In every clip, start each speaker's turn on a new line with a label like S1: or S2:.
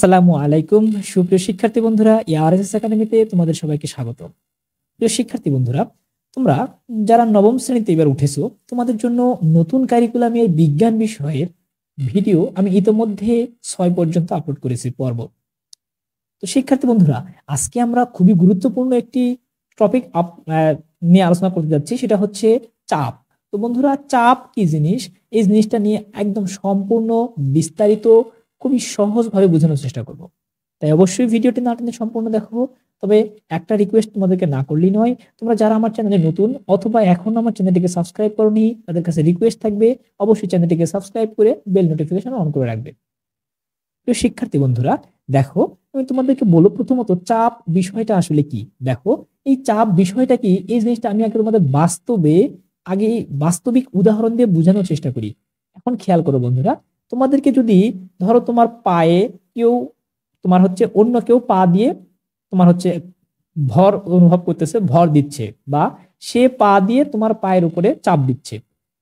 S1: আসসালামু আলাইকুম সুপ্রিয় শিক্ষার্থী বন্ধুরা, এআরএসএস একাডেমিতে তোমাদের সবাইকে স্বাগত। প্রিয় শিক্ষার্থী বন্ধুরা, তোমরা যারা নবম শ্রেণীতে এবার উঠেছো, তোমাদের জন্য নতুন কারিকুলামের বিজ্ঞান বিষয়ের ভিডিও আমি ইতোমধ্যে 6 পর্যন্ত আপলোড করেছি পর্ব। তো শিক্ষার্থী বন্ধুরা, আজকে আমরা খুবই গুরুত্বপূর্ণ একটি টপিক নিয়ে আলোচনা করতে যাচ্ছি, সেটা হচ্ছে চাপ। তো বন্ধুরা, চাপ কি জিনিস, এই জিনিসটা নিয়ে একদম সম্পূর্ণ বিস্তারিত খুবই সহজভাবে বোঝানোর চেষ্টা করব। তাই অবশ্যই ভিডিওটি না টেনে সম্পূর্ণ দেখো। তবে একটা রিকোয়েস্ট তোমাদেরকে না করলেই নয়, তোমরা যারা আমার চ্যানেলে নতুন অথবা এখনো আমার চ্যানেলটিকে সাবস্ক্রাইব করোনি, তাদের কাছে রিকোয়েস্ট থাকবে অবশ্যই চ্যানেলটিকে সাবস্ক্রাইব করে বেল নোটিফিকেশন অন করে রাখবে। প্রিয় শিক্ষার্থী বন্ধুরা, দেখো আমি তোমাদেরকে বলবো প্রথমত চাপ বিষয়টা আসলে কি। দেখো এই চাপ বিষয়টা কি, এই জিনিসটা আমি আগে তোমাদের আগে বাস্তবিক উদাহরণ দিয়ে বোঝানোর চেষ্টা করি। এখন খেয়াল করো বন্ধুরা, তোমাদেরকে যদি ধরো তোমার পায়ে কেউ অন্য কেউ পা দিয়ে ভর অনুভব করতেছে, ভর দিচ্ছে, বা সে পা দিয়ে তোমার পায়ের উপরে চাপ দিচ্ছে।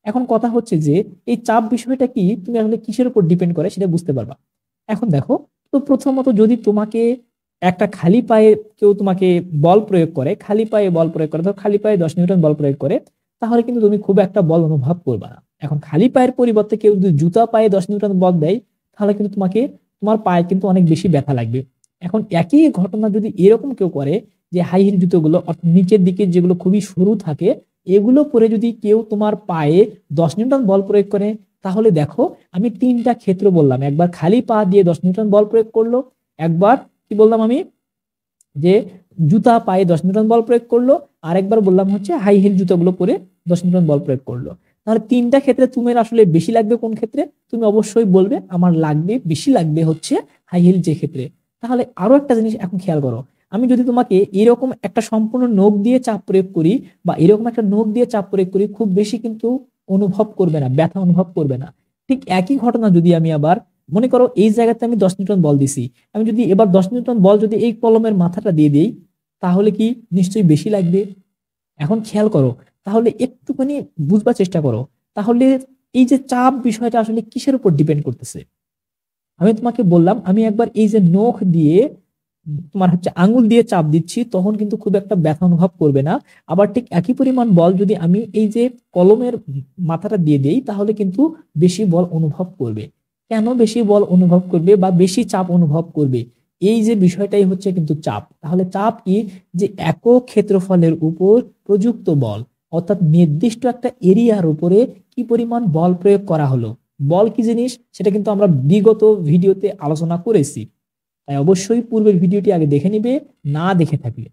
S1: এখন কথা হচ্ছে যে এই চাপ বিষয়টা কি, তুমি আসলে কিসের উপর ডিপেন্ড করে সেটা বুঝতে পারবা। এখন দেখো, তো প্রথমত যদি তোমাকে একটা খালি পায়ে কেউ তোমাকে বল প্রয়োগ করে, ধরো খালি পায়ে 10 নিউটন বল প্রয়োগ করে, তাহলে কিন্তু তুমি খুব একটা বল অনুভব করবে না। এখন খালি পায়ের পরিবর্তে কেউ যদি জুতা পায়ে 10 নিউটন বল দেয়, তাহলে কিন্তু তোমার পায়ে কিন্তু অনেক বেশি ব্যথা লাগবে। এখন একই ঘটনা যদি এরকম কেউ করে যে হাই হিল জুতোগুলো অর্থাৎ নিচের দিকে যেগুলো খুবই সরু থাকে, এগুলো পরে যদি কেউ তোমার পায়ে 10 নিউটন বল প্রয়োগ করে, তাহলে দেখো আমি 3টা ক্ষেত্র বললাম। একবার খালি পা দিয়ে 10 নিউটন বল প্রয়োগ করলো, একবার কি বললাম আমি, যে জুতা পায়ে 10 নিউটন বল প্রয়োগ করলো, আর একবার বললাম হচ্ছে হাই হিল জুতাগুলো পরে 10 নিউটন বল প্রয়োগ করলো। তাহলে 3টা ক্ষেত্রে তোমার আসলে বেশি লাগবে কোন ক্ষেত্রে? তুমি অবশ্যই বলবে আমার বেশি লাগবে হচ্ছে হাই হিল যে ক্ষেত্রে। তাহলে আরো একটা জিনিস এখন খেয়াল করো, আমি যদি তোমাকে এরকম একটা সম্পূর্ণ নখ দিয়ে চাপ প্রয়োগ করি, বা এরকম একটা নখ দিয়ে চাপ প্রয়োগ করি, খুব বেশি কিন্তু অনুভব করবে না, ব্যথা অনুভব করবে না। ঠিক একই ঘটনা যদি আমি আবার মনে করো এই জায়গাতে আমি 10 নিউটন বল দিছি, আমি যদি এবার 10 নিউটন বল যদি এই কলমের মাথাটা দিয়ে দিই, তাহলে কি নিশ্চয়ই বেশি লাগবে। এখন খেয়াল করো, তাহলে একটুখানি বুঝবার চেষ্টা করো, তাহলে এই যে চাপ বিষয়টা আসলে কিসের উপর ডিপেন্ড করতেছে। আমি তোমাকে বললাম আমি একবার এই যে নখ দিয়ে আঙ্গুল দিয়ে চাপ দিচ্ছি, তখন কিন্তু খুব একটা ব্যথা অনুভব করবে না। আবার ঠিক একই পরিমাণ বল যদি আমি এই যে কলমের মাথাটা দিয়ে দিই, তাহলে কিন্তু বেশি বল অনুভব করবে। কেন বেশি বল অনুভব করবে বা বেশি চাপ অনুভব করবে? এই যে বিষয়টাই হচ্ছে কিন্তু চাপ। তাহলে চাপ কি? যে একক ক্ষেত্রফলের উপর প্রযুক্ত বল, অর্থাৎ নির্দিষ্ট একটা এরিয়ার উপরে কি পরিমাণ বল প্রয়োগ করা হলো। বল কি জিনিস সেটা কিন্তু আমরা বিগত ভিডিওতে আলোচনা করেছি, তাই অবশ্যই পূর্বের ভিডিওটি আগে দেখে নিবে। না দেখে থাকলে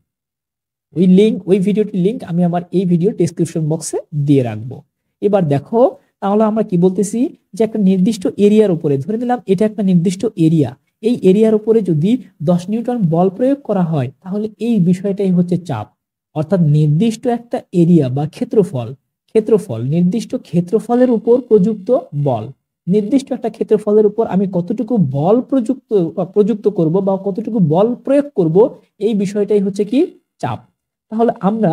S1: ওই ভিডিওটির লিংক আমি আমার এই ভিডিও ডেসক্রিপশন বক্সে দিয়ে রাখবো। এবার দেখো, তাহলে আমরা কি বলতেছি, যে একটা নির্দিষ্ট এরিয়ার উপরে ধরে নিলাম এটা একটা নির্দিষ্ট এরিয়া, এই এরিয়ার উপরে যদি 10 নিউটন বল প্রয়োগ করা হয়, তাহলে এই বিষয়টাই হচ্ছে চাপ। অর্থাৎ নির্দিষ্ট একটা এরিয়া বা ক্ষেত্রফল নির্দিষ্ট ক্ষেত্রফলের উপর প্রযুক্ত বল, নির্দিষ্ট একটা ক্ষেত্রফলের উপর আমি কতটুকু বল প্রযুক্ত করব বা কতটুকু বল প্রয়োগ করব, এই বিষয়টাই হচ্ছে কি চাপ। তাহলে আমরা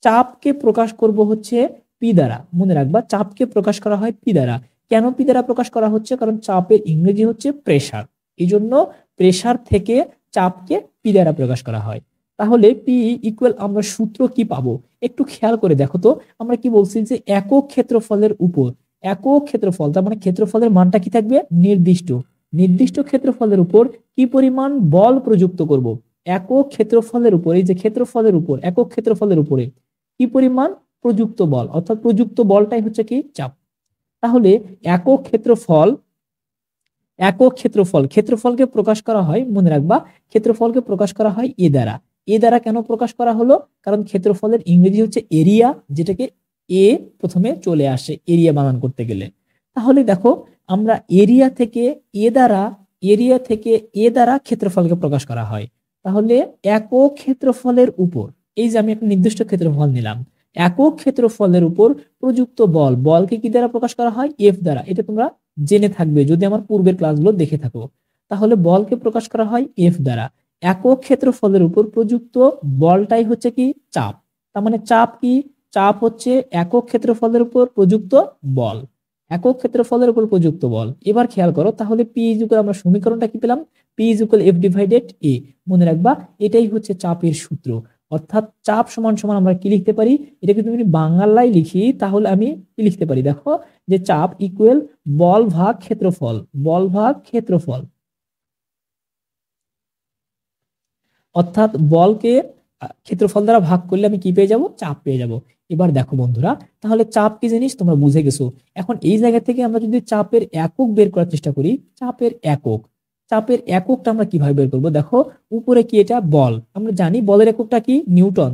S1: চাপকে প্রকাশ করব হচ্ছে পি দ্বারা। মনে রাখবা, চাপকে প্রকাশ করা হয় পি দ্বারা। কেন পি দ্বারা প্রকাশ করা হচ্ছে? কারণ চাপের ইংরেজি হচ্ছে প্রেসার, এই জন্য প্রেসার থেকে চাপকে পি দ্বারা প্রকাশ করা হয়। তাহলে পি ইকুয়াল আমরা সূত্র কি পাবো একটু খেয়াল করে দেখো তো। আমরা কি বলছি, যে একক ক্ষেত্রফলের উপর, একক ক্ষেত্রফল তার মানে ক্ষেত্রফলের মানটা কি থাকবে? নির্দিষ্ট ক্ষেত্রফলের উপর কি পরিমাণ বল প্রযুক্ত করব। একক ক্ষেত্রফলের উপর, এই যে ক্ষেত্রফলের উপর, একক ক্ষেত্রফলের উপরে কি পরিমাণ প্রযুক্ত বল, অর্থাৎ প্রযুক্ত বলটাই হচ্ছে কি চাপ। তাহলে একক ক্ষেত্রফলকে প্রকাশ করা হয়, মনে রাখবা, ক্ষেত্রফলকে প্রকাশ করা হয় এ দ্বারা। এ দ্বারা কেন প্রকাশ করা হলো? কারণ ক্ষেত্রফলের ইংরেজি হচ্ছে এরিয়া, যেটাকে এ প্রথমে চলে আসে এরিয়া বানান করতে গেলে। তাহলে দেখো, আমরা এরিয়া থেকে এ দ্বারা ক্ষেত্রফলকে প্রকাশ করা হয়। তাহলে একক ক্ষেত্রফলের উপর, এই যে আমি একটা নির্দিষ্ট ক্ষেত্রফল নিলাম, একক ক্ষেত্রফলের উপর প্রযুক্ত বলকে কি দ্বারা প্রকাশ করা হয়? এফ দ্বারা। এটা তোমরা জেনে থাকবে যদি আমার পূর্বের ক্লাসগুলো দেখে থাকো। তাহলে বলকে প্রকাশ করা হয় এফ দ্বারা। একক ক্ষেত্রফলের উপর প্রযুক্ত বলটাই হচ্ছে কি চাপ। তার মানে চাপ কি? চাপ হচ্ছে একক ক্ষেত্রফলের উপর প্রযুক্ত বল। একক ক্ষেত্রফলের উপর প্রযুক্ত বল। এবার খেয়াল করো, তাহলে পি ইজ ইকুয়াল, আমরা সমীকরণটা কি পেলাম? P is equal F divided A. মনে রাখবা এটাই হচ্ছে চাপের সূত্র। অর্থাৎ চাপ সমান সমান আমরা কি লিখতে পারি, এটাকে যদি বাংলায় লিখি তাহলে আমি কি লিখতে পারি, দেখো যে চাপ ইকুয়াল বল ভাগ ক্ষেত্রফল, বল ভাগ ক্ষেত্রফল। অর্থাৎ বলকে ক্ষেত্রফল দ্বারা ভাগ করলে আমি কি পেয়ে যাব? চাপ পেয়ে যাব। এবার দেখো বন্ধুরা, তাহলে চাপ কি জিনিস তোমরা বুঝে গেছো। এখন এই জায়গা থেকে আমরা যদি চাপের একক বের করার চেষ্টা করি, চাপের একক, চাপের এককটা আমরা কিভাবে বের করব? দেখো উপরে কি, এটা বল, আমরা জানি বলের এককটা কি? নিউটন।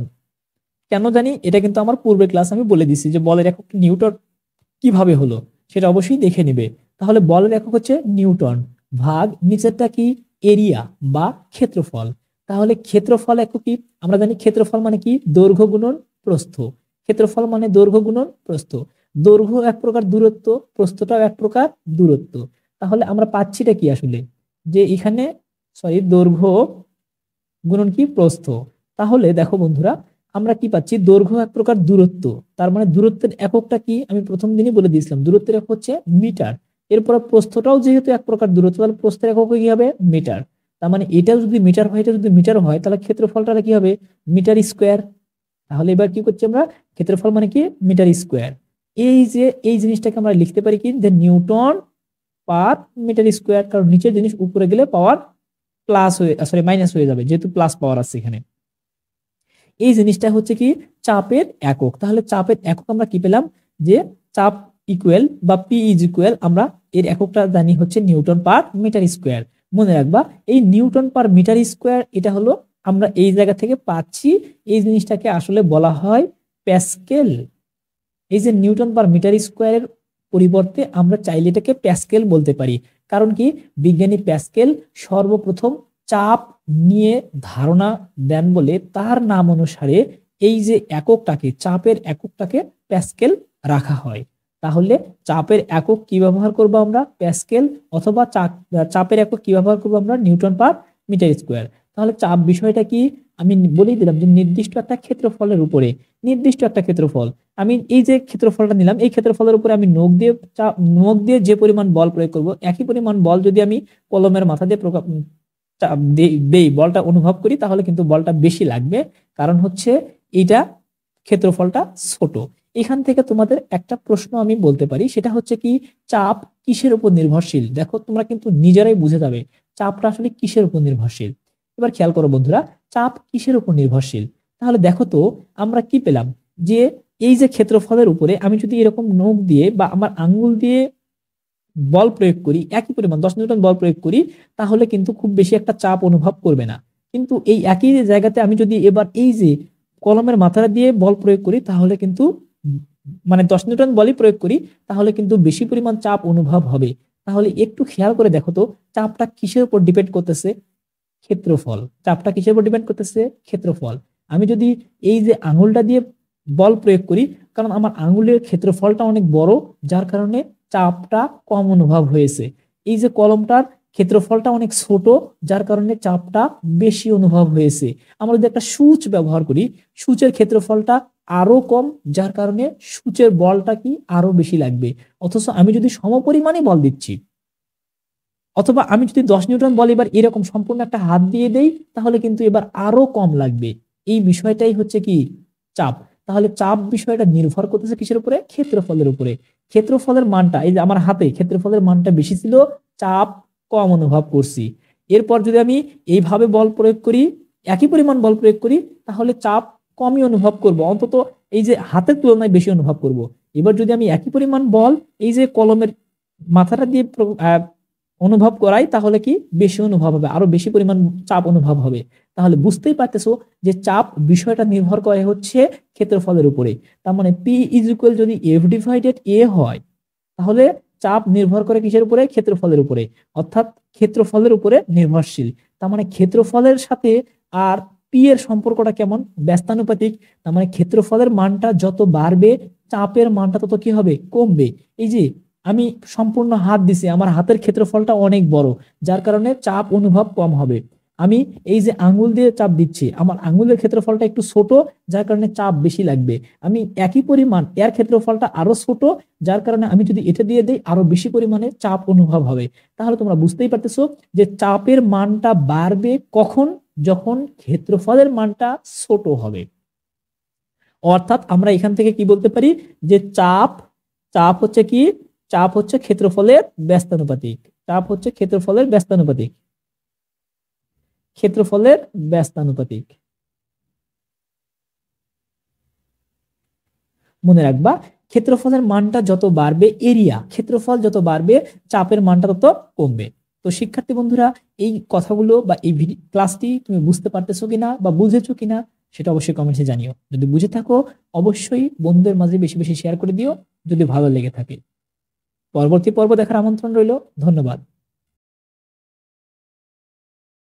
S1: কেন জানি? এটা কিন্তু আমার পূর্বের ক্লাস আমি বলে দিছি যে বলের একক নিউটন। কিভাবে হলো সেটা অবশ্যই দেখে নিবে। তাহলে বলের একক হচ্ছে নিউটন, ভাগ নিচেরটা কি? এরিয়া বা ক্ষেত্রফল। তাহলে ক্ষেত্রফল একক কি? আমরা জানি ক্ষেত্রফল মানে কি? দৈর্ঘ্য গুণন প্রস্থ। ক্ষেত্রফল মানে দৈর্ঘ্য গুণন প্রস্থ। দৈর্ঘ্য এক প্রকার দূরত্ব, প্রস্থটাও এক প্রকার দূরত্ব। তাহলে আমরা পাচ্ছিটা কি আসলে, যে এখানে দৈর্ঘ্য গুণন কি? প্রস্থ। তাহলে দেখো বন্ধুরা, আমরা কি পাচ্ছি? দৈর্ঘ্য এক প্রকার দূরত্ব, তার মানে দূরত্বের এককটা কি? আমি প্রথম দিনই বলে দিয়েছিলাম, দূরত্বের একক হচ্ছে মিটার। এরপর প্রস্থটাও যেহেতু এক প্রকার দূরত্ব, তাহলে প্রস্থের একক কি হবে? মিটার। তার মানে এটা যদি মিটার হয়, এটা যদি মিটার হয়, তাহলে ক্ষেত্রফলটা কি হবে? Meter square. তাহলে এবার কি করছি আমরা? ক্ষেত্রফল মানে কি? Meter square. এই যে এই জিনিসটাকে আমরা লিখতে পারি কি? যে নিউটন পার মিটার স্কোয়ার, কারণ নিচের জিনিস উপরে গেলে পাওয়ার প্লাস হয়ে, মাইনাস হয়ে যাবে, যেহেতু প্লাস পাওয়ার আছে এখানে। এই জিনিসটা হচ্ছে কি? চাপের একক। তাহলে চাপের একক আমরা কি পেলাম? যে চাপ ইকুয়াল বা পি ইজ ইকুয়াল, আমরা এর এককটা জানি হচ্ছে নিউটন পার মিটার স্কোয়ার। মনে রাখবা এই নিউটন পার মিটার স্কোয়ার, এটা হলো আমরা এই জায়গা থেকে পাচ্ছি। এই জিনিসটাকে আসলে বলা হয় প্যাসকেল। এই যে নিউটন পার মিটার স্কোয়ারের পরিবর্তে আমরা চাইলে এটাকে প্যাসকেল বলতে পারি। কারণ কি? বিজ্ঞানী প্যাসকেল সর্বপ্রথম চাপ নিয়ে ধারণা দেন বলে তার নাম অনুসারে এই যে এককটাকে, চাপের এককটাকে প্যাসকেল রাখা হয়। তাহলে চাপের একক কি ব্যবহার করব আমরা? প্যাসকেল। অথবা চাপের একক কি ব্যবহার করব আমরা? Newton per meter square. তাহলে চাপ বিষয়টা কি? আমি বলেই দিলাম যে নির্দিষ্ট একটা ক্ষেত্রফলের উপরে, নির্দিষ্ট একটা ক্ষেত্রফল, আমি এই যে ক্ষেত্রফলটা নিলাম, এই ক্ষেত্রফলের উপরে আমি নখ দিয়ে যে পরিমাণ বল প্রয়োগ করব, একই পরিমাণ বল যদি আমি কলমের মাথা দিয়ে দেই, বলটা অনুভব করি, তাহলে কিন্তু বলটা বেশি লাগবে। কারণ হচ্ছে এইটা ক্ষেত্রফলটা ছোট। এখান থেকে তোমাদের একটা প্রশ্ন আমি বলতে পারি, সেটা হচ্ছে কি? চাপ কিসের উপর নির্ভরশীল? দেখো তোমরা কিন্তু নিজেরাই বুঝে যাবে চাপটা আসলে কিসের উপর নির্ভরশীল। এবার খেয়াল করো বন্ধুরা, চাপ কিসের উপর নির্ভরশীল? তাহলে দেখো তো, আমরা কি পেলাম? যে এই যে ক্ষেত্রফলের উপরে আমি যদি এরকম নখ দিয়ে বা আমার আঙ্গুল দিয়ে বল প্রয়োগ করি, একই পরিমাণ 10 নিউটন বল প্রয়োগ করি, তাহলে কিন্তু খুব বেশি একটা চাপ অনুভব করবে না। কিন্তু এই একই জায়গাতে আমি যদি এবার এই যে কলমের মাথাটা দিয়ে বল প্রয়োগ করি, তাহলে কিন্তু মানে 10 নিউটন বলই প্রয়োগ করি, তাহলে কিন্তু বেশি পরিমাণ চাপ অনুভব হবে। তাহলে একটু খেয়াল করে দেখো তো, চাপটা কিসের উপর ডিপেন্ড করতেছে? ক্ষেত্রফল। চাপটা কিসের উপর ডিপেন্ড করতেছে? ক্ষেত্রফল। আমি যদি এই যে আঙুলটা দিয়ে বল প্রয়োগ করি, কারণ আমার আঙুলের ক্ষেত্রফলটা অনেক বড়, যার কারণে চাপটা কম অনুভব হয়েছে। এই যে কলমটার ক্ষেত্রফলটা অনেক ছোট, যার কারণে চাপটা বেশি অনুভব হয়েছে। আমরা যদি একটা সূচ ব্যবহার করি, সূচের ক্ষেত্রফলটা আরো কম, যার কারণে সূচের বলটা কি? আরো বেশি লাগবে। অথচ আমি যদি সমপরিমাণে বল দিচ্ছি, অথবা আমি যদি 10 নিউটন বল এবার এরকম সম্পূর্ণ একটা হাত দিয়ে দেই, তাহলে কিন্তু এবার আরো কম লাগবে। এই বিষয়টাই হচ্ছে কি? চাপ। তাহলে চাপ বিষয়টা নির্ভর করতেছে কিসের উপরে? ক্ষেত্রফলের উপরে। ক্ষেত্রফলের মানটা, এই যে আমার হাতে ক্ষেত্রফলের মানটা বেশি ছিল, চাপ কম অনুভব করছি। এরপর যদি আমি এইভাবে বল প্রয়োগ করি, একই পরিমাণ বল প্রয়োগ করি, তাহলে চাপ কমই অনুভব করব, অন্তত এই যে হাতের তুলনায় বেশি অনুভব করব। এবার যদি আমি একই পরিমাণ বল এই যে কলমের মাথাটা দিয়ে অনুভব করাই, তাহলে কি? বেশি অনুভব হবে, আরো বেশি পরিমাণ চাপ অনুভব হবে। তাহলে বুঝতেই পারতেছো যে চাপ বিষয়টা নির্ভর করে হচ্ছে ক্ষেত্রফলের উপরে। তার মানে পি ইজ ইকুয়াল যদি এফ ডিভাইডেড এ হয়, তাহলে চাপ নির্ভর করে কিসের উপরে? ক্ষেত্রফলের উপরে। অর্থাৎ ক্ষেত্রফলের উপরে নির্ভরশীল। তার মানে ক্ষেত্রফলের সাথে আর পি এর সম্পর্কটা কেমন? ব্যস্তানুপাতিক। তার মানে ক্ষেত্রফলের মানটা যত বাড়বে, চাপের মানটা তত কি হবে? কমবে। এই যে আমি সম্পূর্ণ হাত দিছি, আমার হাতের ক্ষেত্রফলটা অনেক বড়, যার কারণে চাপ অনুভব কম হবে। আমি এই যে আঙ্গুল দিয়ে চাপ দিচ্ছি, আমার আঙ্গুলের ক্ষেত্রফলটা একটু ছোট, যার কারণে চাপ বেশি লাগবে। আমি একই পরিমাণ এর ক্ষেত্রফলটা আরো ছোট, যার কারণে আমি যদি এটা দিয়ে দেই আরো বেশি পরিমাণে চাপ অনুভব হবে। তাহলে তোমরা বুঝতেই পারতেছো যে চাপের মানটা বাড়বে কখন, যখন ক্ষেত্রফলের মানটা ছোট হবে। অর্থাৎ আমরা এখান থেকে কি বলতে পারি যে চাপ চাপ হচ্ছে কি, চাপ হচ্ছে ক্ষেত্রফলের ব্যস্তানুপাতিক। চাপ হচ্ছে ক্ষেত্রফলের ব্যস্তানুপাতিক, ক্ষেত্রফলের ব্যস্তানুপাতিক। মনে রাখবা, ক্ষেত্রফলের মানটা যত বাড়বে, এরিয়া ক্ষেত্রফল যত বাড়বে, চাপের মানটা তত কমবে। তো শিক্ষার্থী বন্ধুরা, এই কথাগুলো বা এই ক্লাসটি তুমি বুঝতে পারতেছো কিনা বা বুঝেছো কিনা সেটা অবশ্যই কমেন্টে জানিও। যদি বুঝে থাকো অবশ্যই বন্ধুদের মাঝে বেশি বেশি শেয়ার করে দিও যদি ভালো লেগে থাকে। পরবর্তী পর্ব দেখার আমন্ত্রণ রইল। ধন্যবাদ।